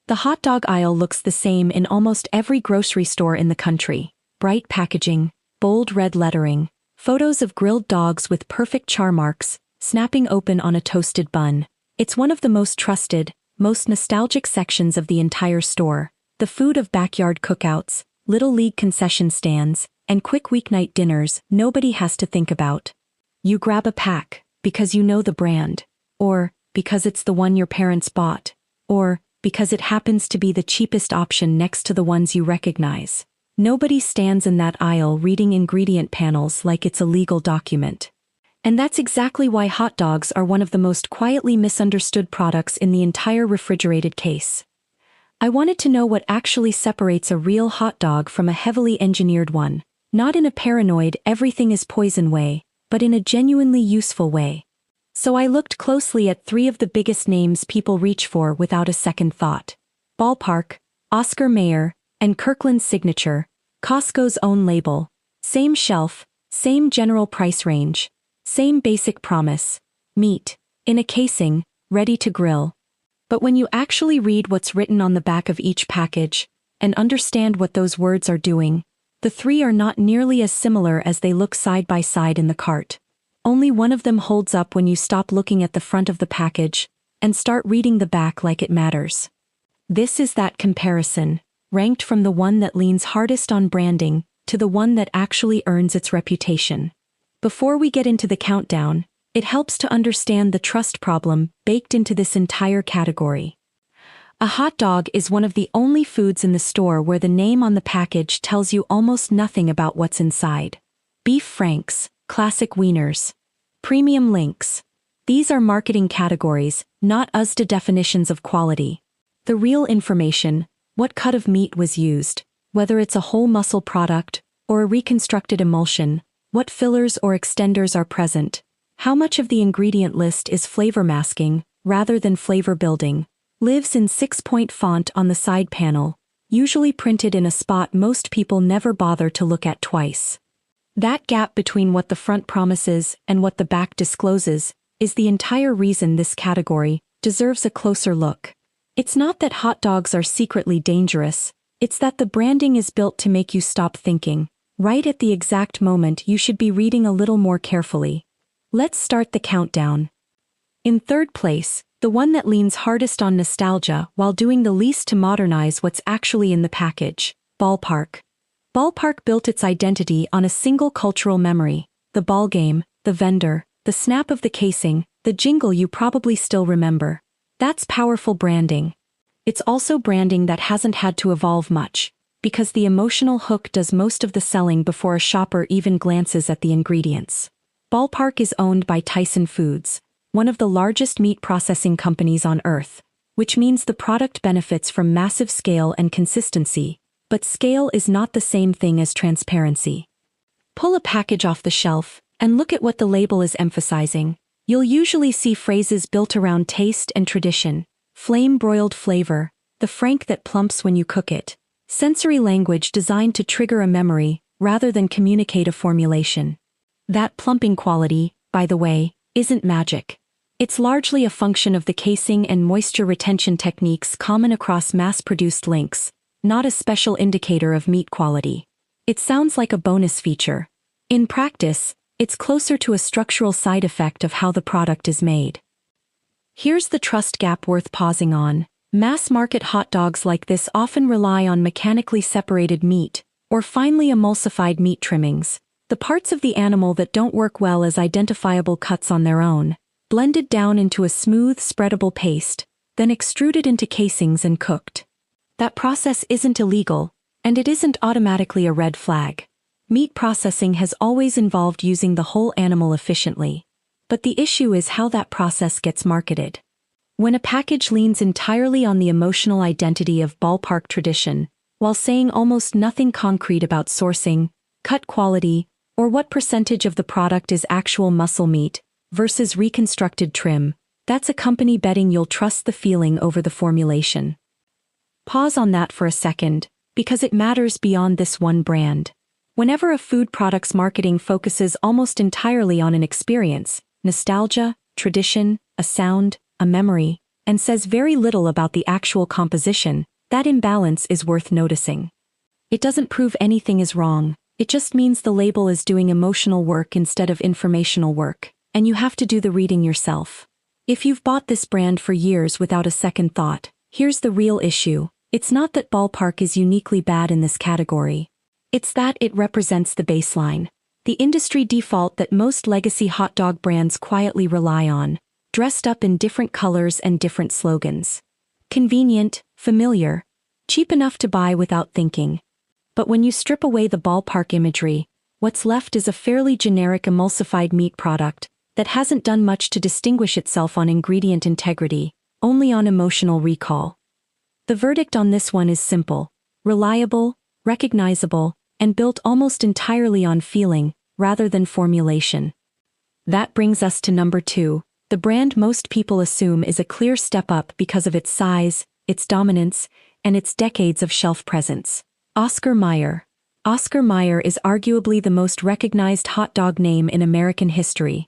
The hot dog aisle looks the same in almost every grocery store in the country. Bright packaging, bold red lettering, photos of grilled dogs with perfect char marks, snapping open on a toasted bun. It's one of the most trusted, most nostalgic sections of the entire store. The food of backyard cookouts, little league concession stands, and quick weeknight dinners nobody has to think about. You grab a pack because you know the brand, or because it's the one your parents bought, or because it happens to be the cheapest option next to the ones you recognize. Nobody stands in that aisle reading ingredient panels like it's a legal document. And that's exactly why hot dogs are one of the most quietly misunderstood products in the entire refrigerated case. I wanted to know what actually separates a real hot dog from a heavily engineered one, not in a paranoid everything is poison way, but in a genuinely useful way. So I looked closely at 3 of the biggest names people reach for without a second thought. Ballpark, Oscar Mayer, and Kirkland Signature, Costco's own label. Same shelf, same general price range, same basic promise. Meat, in a casing, ready to grill. But when you actually read what's written on the back of each package, and understand what those words are doing, the 3 are not nearly as similar as they look side by side in the cart. Only one of them holds up when you stop looking at the front of the package and start reading the back like it matters. This is that comparison, ranked from the one that leans hardest on branding to the one that actually earns its reputation. Before we get into the countdown, it helps to understand the trust problem baked into this entire category. A hot dog is one of the only foods in the store where the name on the package tells you almost nothing about what's inside. Beef franks, classic wieners, premium links. These are marketing categories, not USDA definitions of quality. The real information, what cut of meat was used, whether it's a whole muscle product or a reconstructed emulsion, what fillers or extenders are present, how much of the ingredient list is flavor masking rather than flavor building, lives in 6-point font on the side panel, usually printed in a spot most people never bother to look at twice. That gap between what the front promises and what the back discloses is the entire reason this category deserves a closer look. It's not that hot dogs are secretly dangerous, it's that the branding is built to make you stop thinking, right at the exact moment you should be reading a little more carefully. Let's start the countdown. In third place, the one that leans hardest on nostalgia while doing the least to modernize what's actually in the package, Ballpark. Ballpark built its identity on a single cultural memory: the ball game, the vendor, the snap of the casing, the jingle you probably still remember. That's powerful branding. It's also branding that hasn't had to evolve much, because the emotional hook does most of the selling before a shopper even glances at the ingredients. Ballpark is owned by Tyson Foods, one of the largest meat processing companies on Earth, which means the product benefits from massive scale and consistency. But scale is not the same thing as transparency. Pull a package off the shelf and look at what the label is emphasizing. You'll usually see phrases built around taste and tradition: flame-broiled flavor, the frank that plumps when you cook it, sensory language designed to trigger a memory rather than communicate a formulation. That plumping quality, by the way, isn't magic. It's largely a function of the casing and moisture retention techniques common across mass-produced links, not a special indicator of meat quality. It sounds like a bonus feature. In practice, it's closer to a structural side effect of how the product is made. Here's the trust gap worth pausing on. Mass-market hot dogs like this often rely on mechanically separated meat, or finely emulsified meat trimmings, the parts of the animal that don't work well as identifiable cuts on their own, blended down into a smooth, spreadable paste, then extruded into casings and cooked. That process isn't illegal, and it isn't automatically a red flag. Meat processing has always involved using the whole animal efficiently. But the issue is how that process gets marketed. When a package leans entirely on the emotional identity of ballpark tradition, while saying almost nothing concrete about sourcing, cut quality, or what percentage of the product is actual muscle meat versus reconstructed trim, that's a company betting you'll trust the feeling over the formulation. Pause on that for a second, because it matters beyond this one brand. Whenever a food product's marketing focuses almost entirely on an experience, nostalgia, tradition, a sound, a memory, and says very little about the actual composition, that imbalance is worth noticing. It doesn't prove anything is wrong, it just means the label is doing emotional work instead of informational work, and you have to do the reading yourself. If you've bought this brand for years without a second thought, here's the real issue. It's not that Ballpark is uniquely bad in this category. It's that it represents the baseline. The industry default that most legacy hot dog brands quietly rely on, dressed up in different colors and different slogans. Convenient, familiar, cheap enough to buy without thinking. But when you strip away the Ballpark imagery, what's left is a fairly generic emulsified meat product that hasn't done much to distinguish itself on ingredient integrity, only on emotional recall. The verdict on this one is simple: reliable, recognizable, and built almost entirely on feeling, rather than formulation. That brings us to number 2, the brand most people assume is a clear step up because of its size, its dominance, and its decades of shelf presence. Oscar Mayer. Oscar Mayer is arguably the most recognized hot dog name in American history.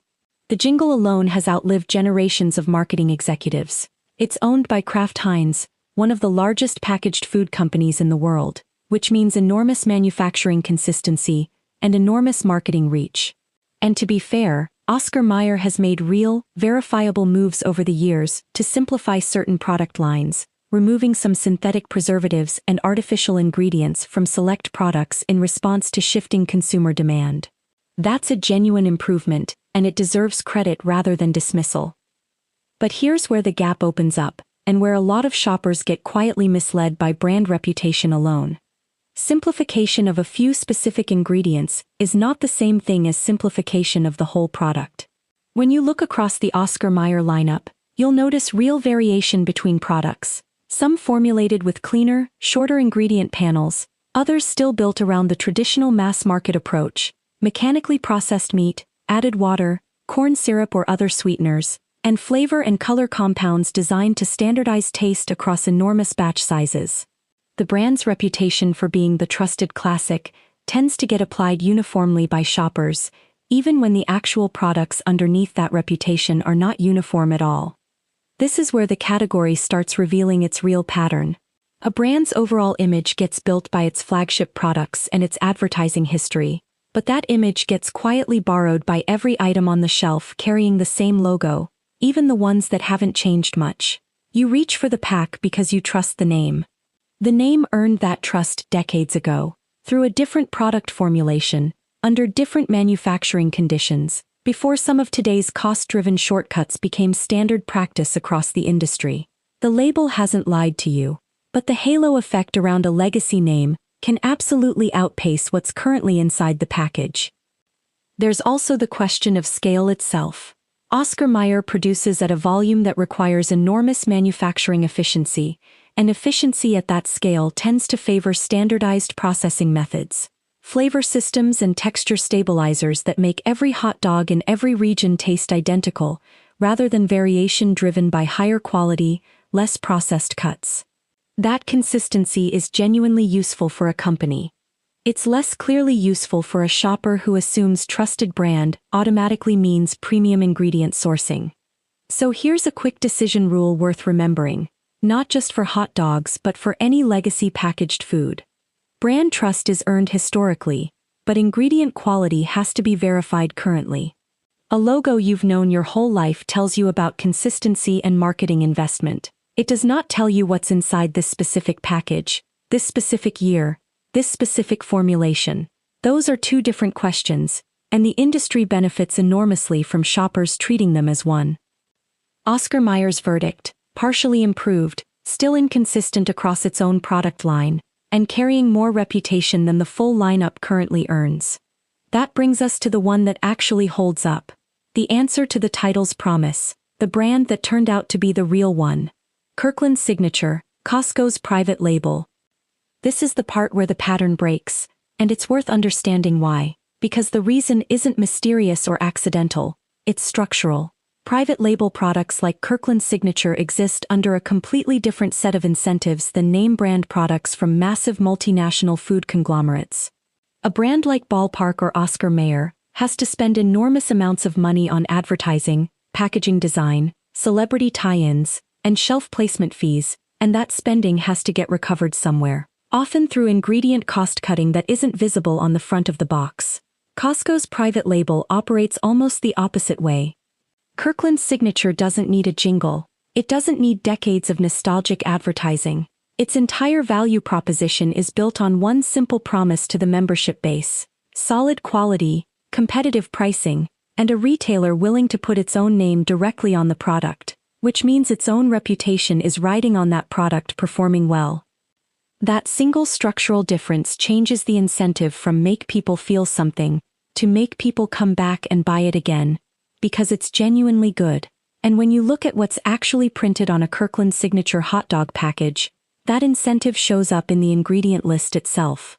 The jingle alone has outlived generations of marketing executives. It's owned by Kraft Heinz, one of the largest packaged food companies in the world, which means enormous manufacturing consistency and enormous marketing reach. And to be fair, Oscar Mayer has made real, verifiable moves over the years to simplify certain product lines, removing some synthetic preservatives and artificial ingredients from select products in response to shifting consumer demand. That's a genuine improvement, and it deserves credit rather than dismissal. But here's where the gap opens up, and where a lot of shoppers get quietly misled by brand reputation alone. Simplification of a few specific ingredients is not the same thing as simplification of the whole product. When you look across the Oscar Mayer lineup, you'll notice real variation between products, some formulated with cleaner, shorter ingredient panels, others still built around the traditional mass-market approach: mechanically processed meat, added water, corn syrup or other sweeteners, and flavor and color compounds designed to standardize taste across enormous batch sizes. The brand's reputation for being the trusted classic tends to get applied uniformly by shoppers, even when the actual products underneath that reputation are not uniform at all. This is where the category starts revealing its real pattern. A brand's overall image gets built by its flagship products and its advertising history, but that image gets quietly borrowed by every item on the shelf carrying the same logo, even the ones that haven't changed much. You reach for the pack because you trust the name. The name earned that trust decades ago, through a different product formulation, under different manufacturing conditions, before some of today's cost-driven shortcuts became standard practice across the industry. The label hasn't lied to you, but the halo effect around a legacy name can absolutely outpace what's currently inside the package. There's also the question of scale itself. Oscar Mayer produces at a volume that requires enormous manufacturing efficiency, and efficiency at that scale tends to favor standardized processing methods, flavor systems and texture stabilizers that make every hot dog in every region taste identical, rather than variation driven by higher quality, less processed cuts. That consistency is genuinely useful for a company. It's less clearly useful for a shopper who assumes trusted brand automatically means premium ingredient sourcing. So here's a quick decision rule worth remembering, not just for hot dogs but for any legacy packaged food. Brand trust is earned historically, but ingredient quality has to be verified currently. A logo you've known your whole life tells you about consistency and marketing investment. It does not tell you what's inside this specific package, this specific year, this specific formulation. Those are two different questions, and the industry benefits enormously from shoppers treating them as one. Oscar Mayer's verdict: partially improved, still inconsistent across its own product line, and carrying more reputation than the full lineup currently earns. That brings us to the one that actually holds up. The answer to the title's promise, the brand that turned out to be the real one. Kirkland Signature, Costco's private label. This is the part where the pattern breaks, and it's worth understanding why, because the reason isn't mysterious or accidental, it's structural. Private label products like Kirkland Signature exist under a completely different set of incentives than name brand products from massive multinational food conglomerates. A brand like Ballpark or Oscar Mayer has to spend enormous amounts of money on advertising, packaging design, celebrity tie-ins, and shelf placement fees, and that spending has to get recovered somewhere, often through ingredient cost-cutting that isn't visible on the front of the box. Costco's private label operates almost the opposite way. Kirkland Signature doesn't need a jingle. It doesn't need decades of nostalgic advertising. Its entire value proposition is built on one simple promise to the membership base: solid quality, competitive pricing, and a retailer willing to put its own name directly on the product, which means its own reputation is riding on that product performing well. That single structural difference changes the incentive from make people feel something to make people come back and buy it again, because it's genuinely good. And when you look at what's actually printed on a Kirkland Signature hot dog package, that incentive shows up in the ingredient list itself.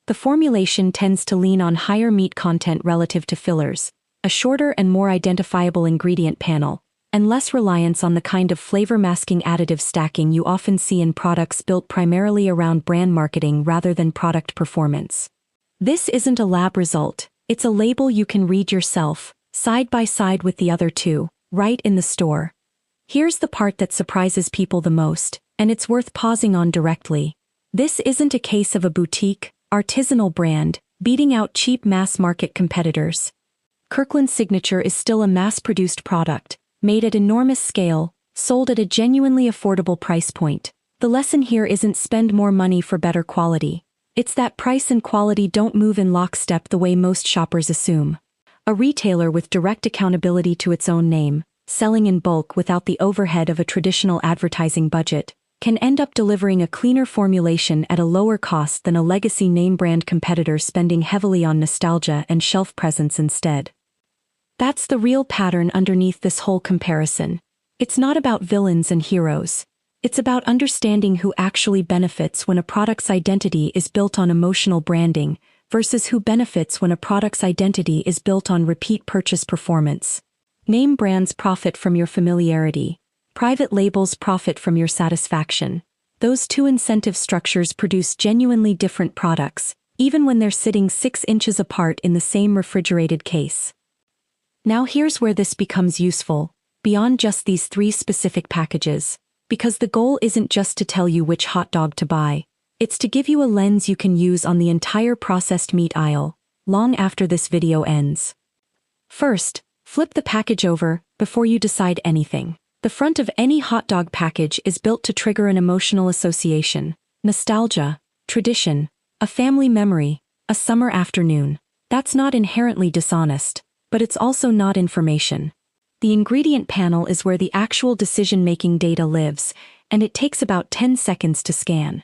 The formulation tends to lean on higher meat content relative to fillers, a shorter and more identifiable ingredient panel, and less reliance on the kind of flavor-masking additive stacking you often see in products built primarily around brand marketing rather than product performance. This isn't a lab result, it's a label you can read yourself, side by side with the other two, right in the store. Here's the part that surprises people the most, and it's worth pausing on directly. This isn't a case of a boutique, artisanal brand beating out cheap mass-market competitors. Kirkland Signature is still a mass-produced product, made at enormous scale, sold at a genuinely affordable price point. The lesson here isn't spend more money for better quality. It's that price and quality don't move in lockstep the way most shoppers assume. A retailer with direct accountability to its own name, selling in bulk without the overhead of a traditional advertising budget, can end up delivering a cleaner formulation at a lower cost than a legacy name-brand competitor spending heavily on nostalgia and shelf presence instead. That's the real pattern underneath this whole comparison. It's not about villains and heroes. It's about understanding who actually benefits when a product's identity is built on emotional branding, versus who benefits when a product's identity is built on repeat purchase performance. Name brands profit from your familiarity. Private labels profit from your satisfaction. Those two incentive structures produce genuinely different products, even when they're sitting 6 inches apart in the same refrigerated case. Now here's where this becomes useful, beyond just these 3 specific packages, because the goal isn't just to tell you which hot dog to buy, it's to give you a lens you can use on the entire processed meat aisle, long after this video ends. First, flip the package over before you decide anything. The front of any hot dog package is built to trigger an emotional association: nostalgia, tradition, a family memory, a summer afternoon. That's not inherently dishonest, but it's also not information. The ingredient panel is where the actual decision-making data lives, and it takes about 10 seconds to scan.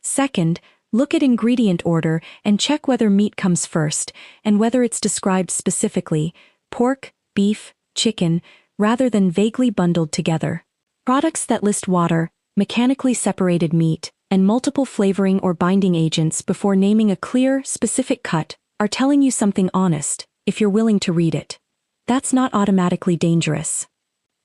Second, look at ingredient order and check whether meat comes first, and whether it's described specifically: pork, beef, chicken, rather than vaguely bundled together. Products that list water, mechanically separated meat, and multiple flavoring or binding agents before naming a clear, specific cut are telling you something honest, if you're willing to read it. That's not automatically dangerous.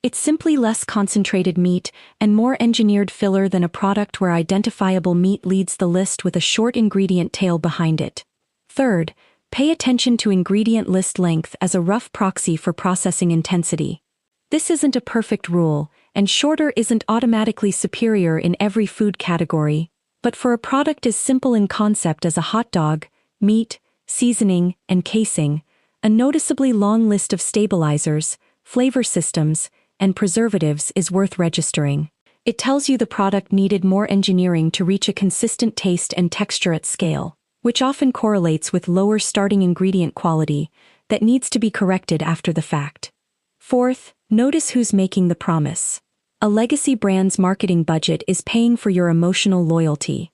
It's simply less concentrated meat and more engineered filler than a product where identifiable meat leads the list with a short ingredient tail behind it. Third, pay attention to ingredient list length as a rough proxy for processing intensity. This isn't a perfect rule, and shorter isn't automatically superior in every food category, but for a product as simple in concept as a hot dog, meat, seasoning, and casing, a noticeably long list of stabilizers, flavor systems, and preservatives is worth registering. It tells you the product needed more engineering to reach a consistent taste and texture at scale, which often correlates with lower starting ingredient quality that needs to be corrected after the fact. Fourth, notice who's making the promise. A legacy brand's marketing budget is paying for your emotional loyalty.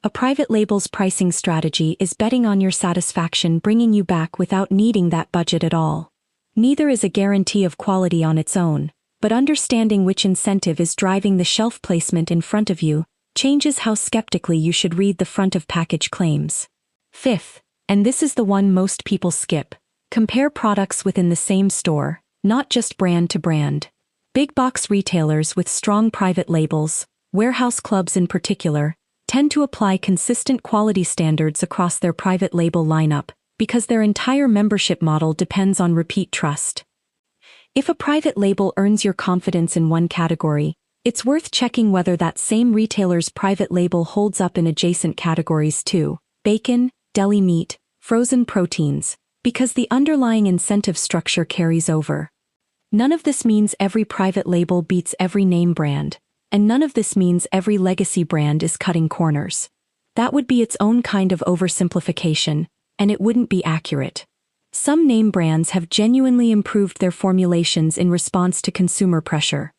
A private label's pricing strategy is betting on your satisfaction bringing you back without needing that budget at all. Neither is a guarantee of quality on its own, but understanding which incentive is driving the shelf placement in front of you changes how skeptically you should read the front of package claims. Fifth, and this is the one most people skip, compare products within the same store, not just brand to brand. Big box retailers with strong private labels, warehouse clubs in particular, tend to apply consistent quality standards across their private label lineup because their entire membership model depends on repeat trust. If a private label earns your confidence in one category, It's worth checking whether that same retailer's private label holds up in adjacent categories too: bacon, deli meat, frozen proteins, because the underlying incentive structure carries over. None of this means every private label beats every name brand, and none of this means every legacy brand is cutting corners. That would be its own kind of oversimplification, and it wouldn't be accurate. Some name brands have genuinely improved their formulations in response to consumer pressure.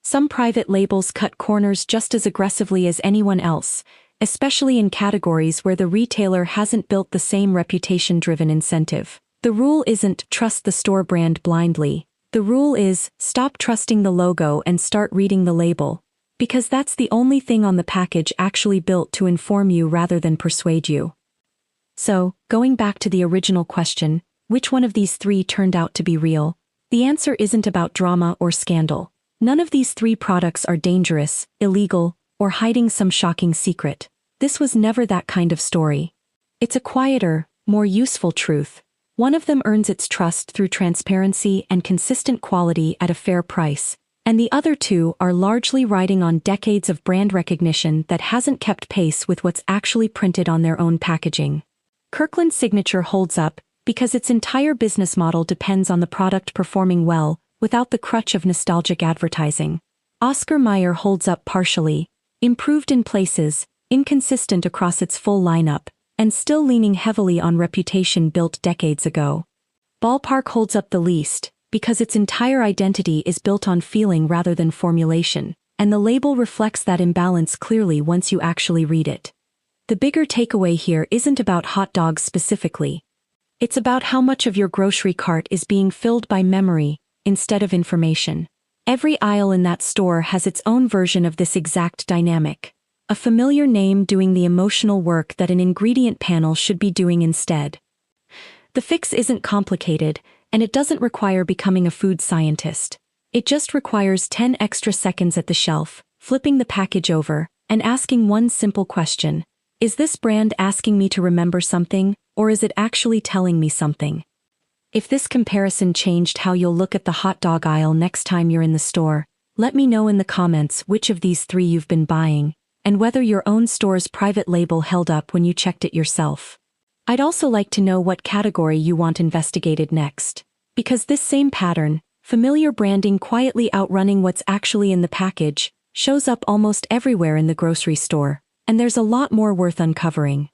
Some private labels cut corners just as aggressively as anyone else, especially in categories where the retailer hasn't built the same reputation-driven incentive. The rule isn't trust the store brand blindly. The rule is stop trusting the logo and start reading the label, because that's the only thing on the package actually built to inform you rather than persuade you. So, going back to the original question, which one of these three turned out to be real? The answer isn't about drama or scandal. None of these three products are dangerous, illegal, or hiding some shocking secret. This was never that kind of story. It's a quieter, more useful truth. One of them earns its trust through transparency and consistent quality at a fair price, and the other two are largely riding on decades of brand recognition that hasn't kept pace with what's actually printed on their own packaging. Kirkland Signature holds up because its entire business model depends on the product performing well, without the crutch of nostalgic advertising. Oscar Mayer holds up partially, improved in places, inconsistent across its full lineup, and still leaning heavily on reputation built decades ago. Ballpark holds up the least, because its entire identity is built on feeling rather than formulation, and the label reflects that imbalance clearly once you actually read it. The bigger takeaway here isn't about hot dogs specifically. It's about how much of your grocery cart is being filled by memory, instead of information. Every aisle in that store has its own version of this exact dynamic. A familiar name doing the emotional work that an ingredient panel should be doing instead. The fix isn't complicated, and it doesn't require becoming a food scientist. It just requires 10 extra seconds at the shelf, flipping the package over, and asking one simple question. Is this brand asking me to remember something, or is it actually telling me something? If this comparison changed how you'll look at the hot dog aisle next time you're in the store, let me know in the comments which of these three you've been buying, and whether your own store's private label held up when you checked it yourself. I'd also like to know what category you want investigated next. Because this same pattern, familiar branding quietly outrunning what's actually in the package, shows up almost everywhere in the grocery store, and there's a lot more worth uncovering.